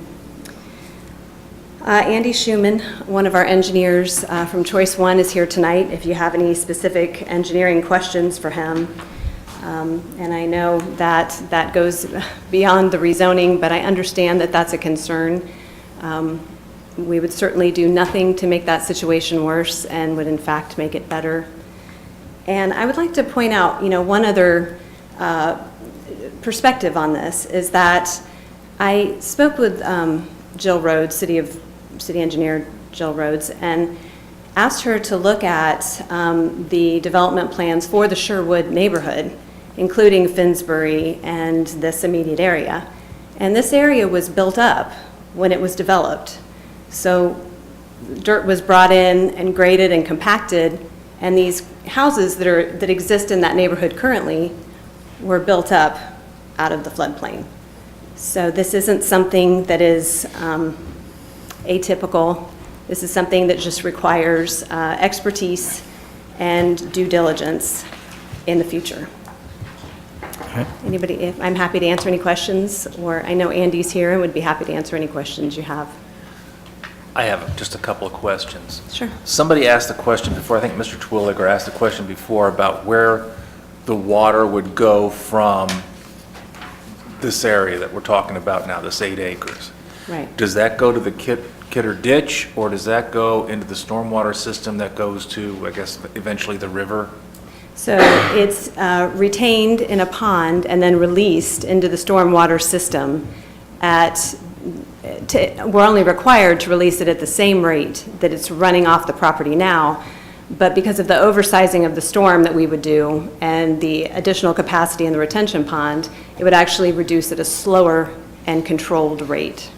Andy Schuman, one of our engineers from Choice One, is here tonight if you have any specific engineering questions for him. And I know that goes beyond the rezoning, but I understand that that's a concern. We would certainly do nothing to make that situation worse and would in fact make it better. And I would like to point out, one other perspective on this is that I spoke with Jill Rhodes, City Engineer Jill Rhodes, and asked her to look at the development plans for the Sherwood neighborhood, including Finsbury and this immediate area. And this area was built up when it was developed. So dirt was brought in and graded and compacted, and these houses that exist in that neighborhood currently were built up out of the floodplain. So this isn't something that is atypical. This is something that just requires expertise and due diligence in the future. Anybody, I'm happy to answer any questions, or I know Andy's here and would be happy to answer any questions you have. I have just a couple of questions. Sure. Somebody asked a question before, I think Mr. Twilliger asked a question before about where the water would go from this area that we're talking about now, this 8 acres. Right. Does that go to the Kidder Ditch, or does that go into the stormwater system that goes to, I guess, eventually the river? So it's retained in a pond and then released into the stormwater system we're only required to release it at the same rate that it's running off the property now, but because of the oversizing of the storm that we would do and the additional capacity in the retention pond, it would actually reduce at a slower and controlled rate.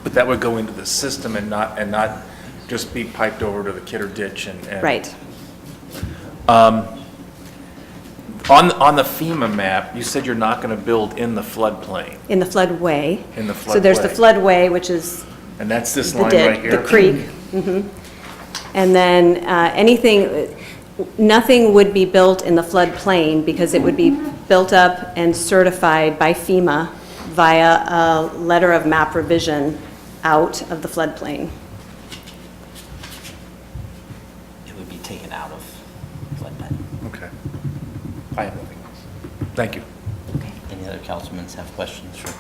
But that would go into the system and not just be piped over to the Kidder Ditch and... Right. On the FEMA map, you said you're not going to build in the floodplain, In the floodway. in the So there's the floodway. floodway, which is And that's this the line right here? the creek. Mhm. And then nothing would be built in the floodplain because it would be built up and certified by FEMA via a letter of map revision out of the floodplain. It would be taken out of floodplain. Okay. I have nothing else. Thank you. Any other councilmen have questions for?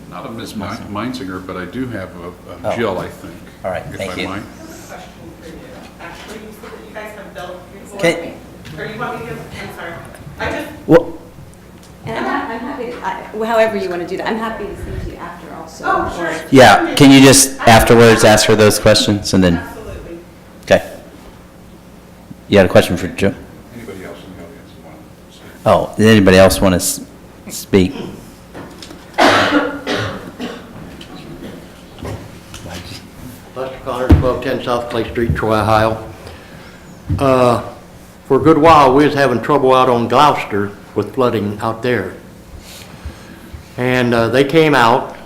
Not of Ms. Meinzinger, but I do have Oh. a Jill, I think. All right, thank you. If I might. Actually, you said that you guys have built before. Okay. Or you want me to, I'm sorry. I just, Well, And I'm happy, however you want to do that, I'm happy to speak to you after also. Oh, sure. yeah, can you just afterwards ask her those questions and then, absolutely. okay. You had a question for Joe? Anybody else in the audience want to say? Oh, does anybody else want to speak? Lester Connors, 1210 South Clay Street, Troy, Ohio. For a good while, we was having trouble out on Gloucester with flooding out there. And they came out,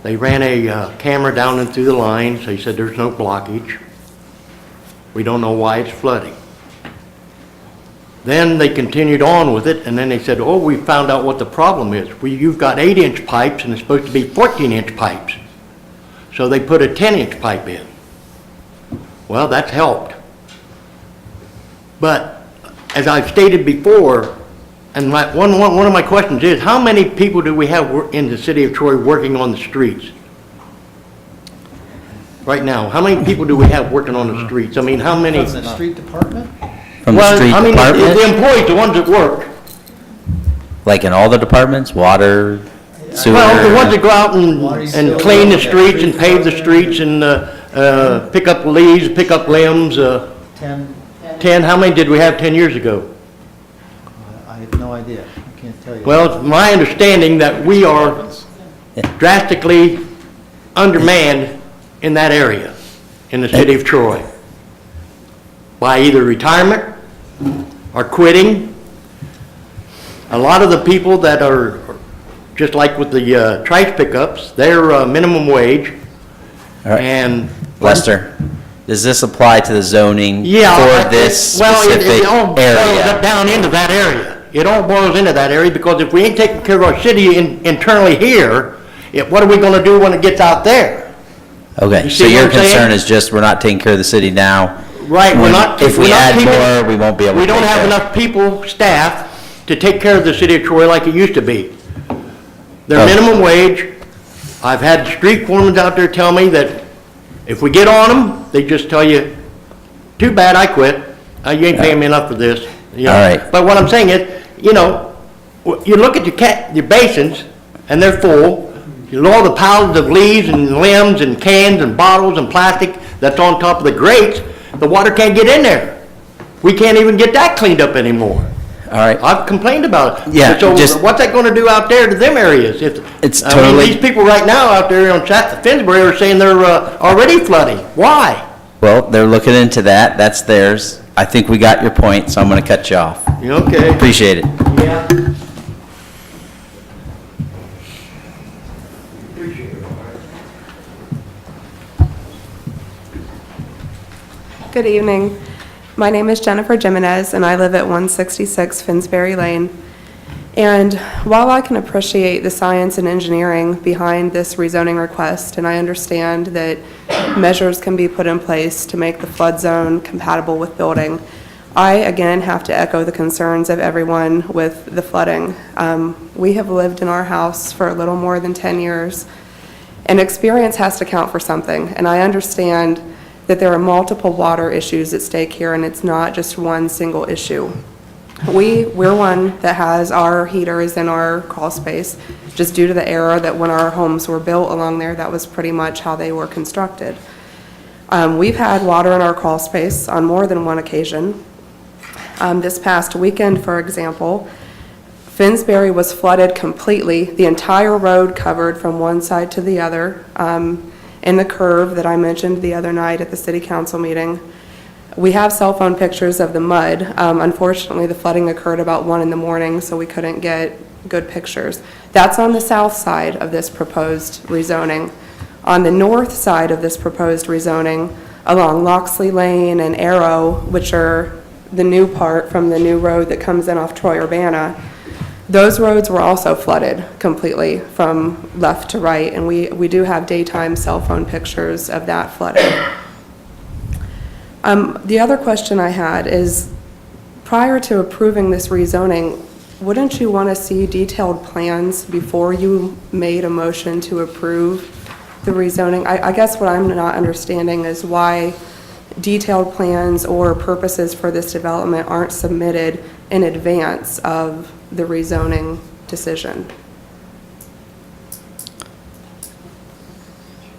they ran a camera down and through the lines, they said there's no blockage. We don't know why it's flooding. Then they continued on with it, and then they said, oh, we found out what the problem is. You've got 8-inch pipes, and it's supposed to be 14-inch pipes. So they put a 10-inch pipe in. Well, that's helped. But as I've stated before, and one of my questions is, how many people do we have in the city of Troy working on the streets? Right now, how many people do we have working on the streets? I mean, how many? From the street department? From the street Well, I mean, department? the employees, the ones that work. Like in all the departments, water, sewer? Well, the ones that go out Water, and sewer, clean the yeah, streets and streets, pave the streets and pick up leaves, pick up limbs, 10, how many did we have 10 years ago? I have no idea. I can't tell you. Well, it's my understanding that we are drastically undermanned in that area, in the city of Troy, by either retirement or quitting. A lot of the people that are, just like with the trash pickups, they're minimum wage. All right. And Lester, does this apply to the zoning yeah, for this well, specific it all boils area? down into that area. It all boils into that area, because if we ain't taking care of our city internally here, what are we gonna do when it gets out there? Okay, You so see your what I'm saying? concern is just we're not taking care of the city now. Right, we're When- not. If we're we not add keeping- more, we won't be able to We don't take have care. enough people, staff, to take care of the city of Troy like it used to be. They're Oh. minimum wage. I've had street foremen out there tell me that if we get on them, they just tell you, too bad, I quit. You ain't paying me enough for this. You know. All right. But what I'm saying is, you know, you look at your basins, and they're full. You know, all the piles of leaves and limbs and cans and bottles and plastic that's on top of the grates, the water can't get in there. We can't even get that cleaned up anymore. All right, I've complained about it. Yeah, So just- what's that gonna do out there to them areas? It's I mean, totally- these people right now out there on Finsbury are saying they're already flooding. Why? well, they're looking into that, that's theirs. I think we got your point, so I'm gonna cut you off. You okay? Appreciate it. Yeah. Good evening. My name is Jennifer Jimenez, and I live at 166 Finsbury Lane. And while I can appreciate the science and engineering behind this rezoning request, and I understand that measures can be put in place to make the flood zone compatible with building, I again have to echo the concerns of everyone with the flooding. We have lived in our house for a little more than 10 years, and experience has to count for something. And I understand that there are multiple water issues at stake here, and it's not just one single issue. We're one that has our heaters in our crawl space, just due to the era that when our homes were built along there, that was pretty much how they were constructed. We've had water in our crawl space on more than one occasion. This past weekend, for example, Finsbury was flooded completely, the entire road covered from one side to the other, in the curve that I mentioned the other night at the city council meeting. We have cell phone pictures of the mud. Unfortunately, the flooding occurred about 1 in the morning, so we couldn't get good pictures. That's on the south side of this proposed rezoning. On the north side of this proposed rezoning, along Loxley Lane and Arrow, which are the new part from the new road that comes in off Troy-Urbana, those roads were also flooded completely from left to right, and we do have daytime cell phone pictures of that flooding. The other question I had is, prior to approving this rezoning, wouldn't you want to see detailed plans before you made a motion to approve the rezoning? I guess what I'm not understanding is why detailed plans or purposes for this development aren't submitted in advance of the rezoning decision.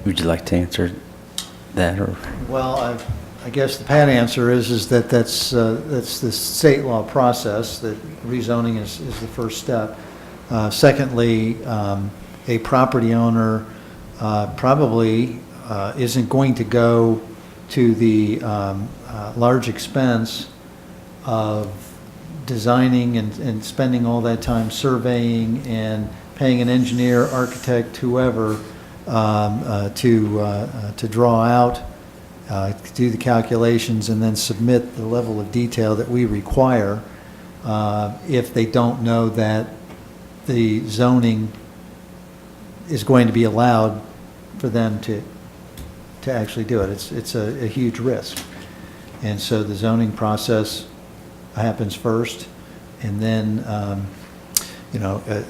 Would you like to answer that, or? Well, I guess the pat answer is that that's the state law process, that rezoning is the first step. Secondly, a property owner probably isn't going to go to the large expense of designing and spending all that time surveying and paying an engineer, architect, whoever, to draw out, do the calculations, and then submit the level of detail that we require if they don't know that the zoning is going to be allowed for them to actually do it. It's a huge risk. And so the zoning process happens first, and then,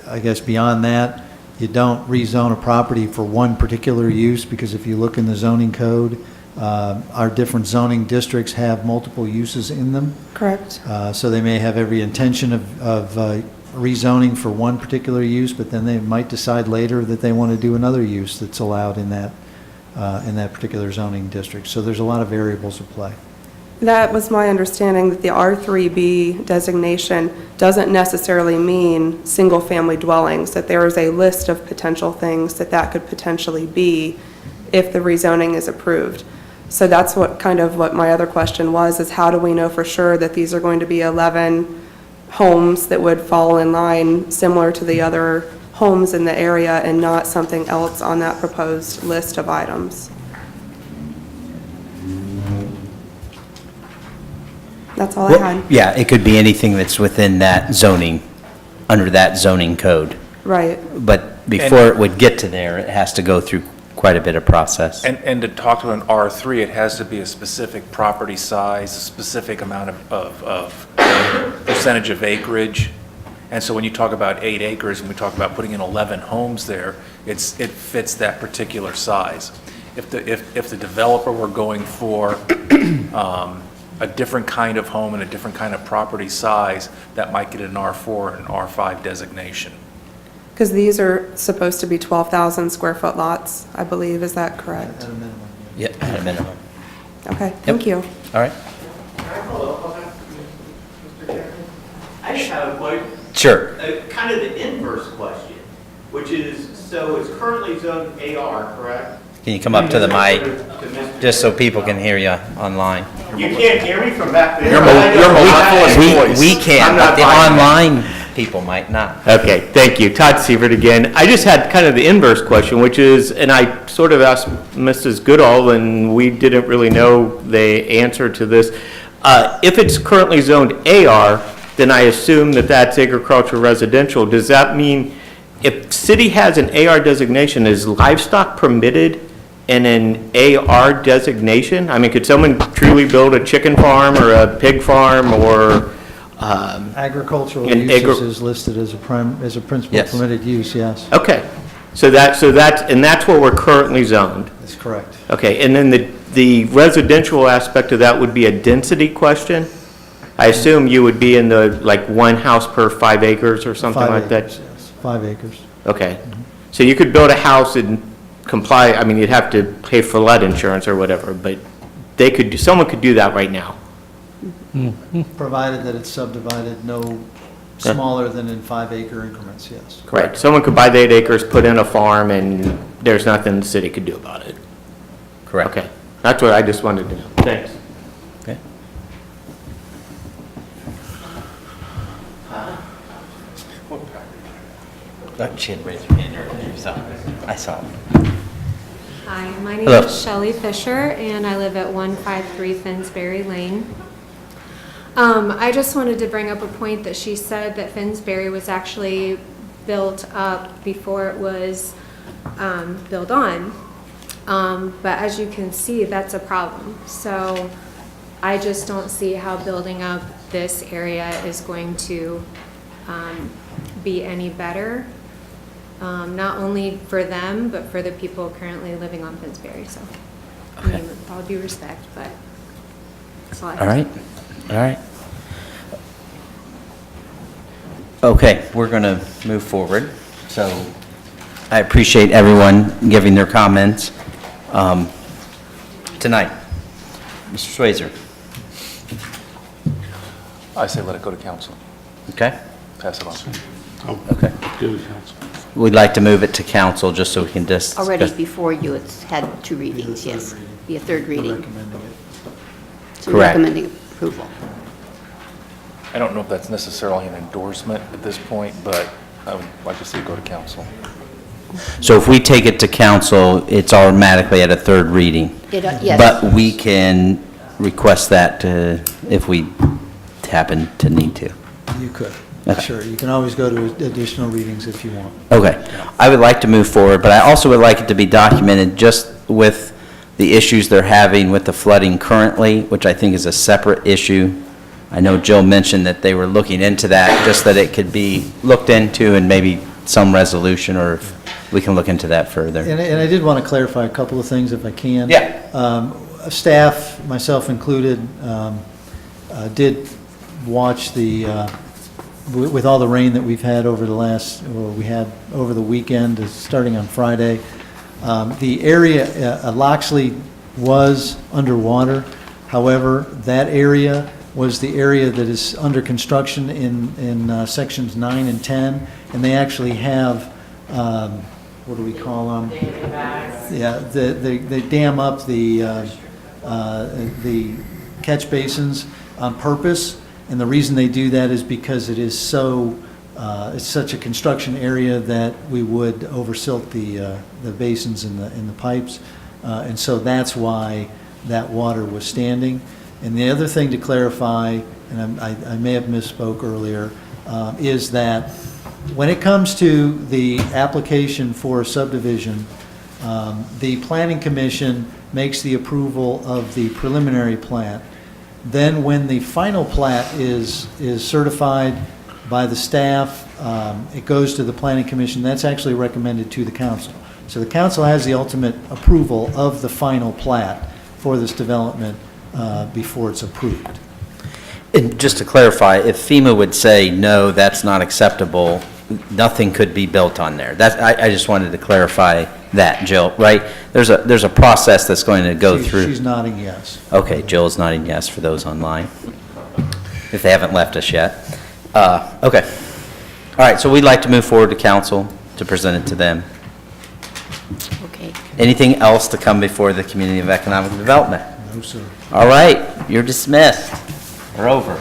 I guess beyond that, you don't rezone a property for one particular use, because if you look in the zoning code, our different zoning districts have multiple uses in them. Correct. So they may have every intention of rezoning for one particular use, but then they might decide later that they want to do another use that's allowed in that particular zoning district. So there's a lot of variables at play. That was my understanding, that the R3B designation doesn't necessarily mean single-family dwellings, that there is a list of potential things that could potentially be if the rezoning is approved. So that's what my other question was, is how do we know for sure that these are going to be 11 homes that would fall in line similar to the other homes in the area and not something else on that proposed list of items? That's all I had. Yeah, it could be anything that's within that zoning, under that zoning code. Right. But before it would get to there, it has to go through quite a bit of process. And to talk to an R3, it has to be a specific property size, a specific amount of percentage of acreage. And so when you talk about 8 acres and we talk about putting in 11 homes there, it fits that particular size. If the developer were going for a different kind of home and a different kind of property size, that might get an R4 and R5 designation. Because these are supposed to be 12,000 square foot lots, I believe. Is that correct? At a minimum. Yeah, at a minimum. Okay, thank you. All right. Can I follow up on that, Mr. Chairman? I just have Sure. kind of the inverse question, which is, so it's currently zoned AR, correct? Can you come up to the mic, just so people can hear you online? You can't hear me from back there? We can, but the online people might not. Okay, thank you. Todd Sievert again. I just had kind of the inverse question, which is, and I sort of asked Mrs. Goodall, and we didn't really know the answer to this. If it's currently zoned AR, then I assume that that's agricultural residential. Does that mean if city has an AR designation, is livestock permitted in an AR designation? I mean, could someone truly build a chicken farm or a pig farm or? Agricultural And uses is listed as a principal Yes. permitted use, yes. Okay, so that's what we're currently zoned. That's correct. Okay, and then the residential aspect of that would be a density question? I assume you would be in the, like, 1 house per 5 acres or something 5 like that? acres, yes, 5 acres. Okay, so you could build a house and comply, I mean, you'd have to pay for flood insurance or whatever, but someone could do that right now. Provided that it's subdivided no smaller than in 5-acre increments, yes. Correct, someone could buy the 8 acres, put in a farm, and there's nothing the city could do about it. Correct. Okay, that's what I just wanted to know. Thanks. Okay. She had raised her hand earlier, so I saw it. Hi, my name Hello. is Shelley Fisher, and I live at 153 Finsbury Lane. I just wanted to bring up a point that she said that Finsbury was actually built up before it was built on. But as you can see, that's a problem. So I just don't see how building up this area is going to be any better, not only for them, but for the people currently living on Finsbury. So, I mean, with all due respect, but that's all I have. All right, all right. Okay, we're going to move forward. So I appreciate everyone giving their comments tonight. Mr. Swayzer. I say let it go to council. Okay? Pass it on. Okay. Go to council. We'd like to move it to council just so we can discuss. Already before you, it's had 2 readings, yes. Be a 3rd reading. Recommending it. So Correct. recommending approval. I don't know if that's necessarily an endorsement at this point, but I would like to see it go to council. So if we take it to council, it's automatically at a 3rd reading? Yes. But we can request that if we happen to need to. You could, Okay. sure. You can always go to additional readings if you want. Okay. I would like to move forward, but I also would like it to be documented just with the issues they're having with the flooding currently, which I think is a separate issue. I know Jill mentioned that they were looking into that, just that it could be looked into and maybe some resolution, or if we can look into that further. And I did want to clarify a couple of things if I can. Yeah. Staff, myself included, did watch with all the rain that we've had over the weekend, starting on Friday. The area, Loxley was underwater. However, that area was the area that is under construction in sections 9 and 10, and they actually have, what do we call them? Yeah, they dam up the catch basins on purpose, and the reason they do that is because it is it's such a construction area that we would oversilt the basins and the pipes, and so that's why that water was standing. And the other thing to clarify, and I may have misspoke earlier, is that when it comes to the application for a subdivision, the Planning Commission makes the approval of the preliminary plat. Then when the final plat is certified by the staff, it goes to the Planning Commission. That's actually recommended to the council. So the council has the ultimate approval of the final plat for this development before it's approved. And just to clarify, if FEMA would say, no, that's not acceptable, nothing could be built on there. I just wanted to clarify that, Jill, right? There's a process that's going to go through. She's nodding yes. Okay, Jill's nodding yes for those online, if they haven't left us yet. Okay. All right, so we'd like to move forward to council to present it to them. Okay. Anything else to come before the Community of Economic Development? No, sir. All right, you're dismissed. We're over.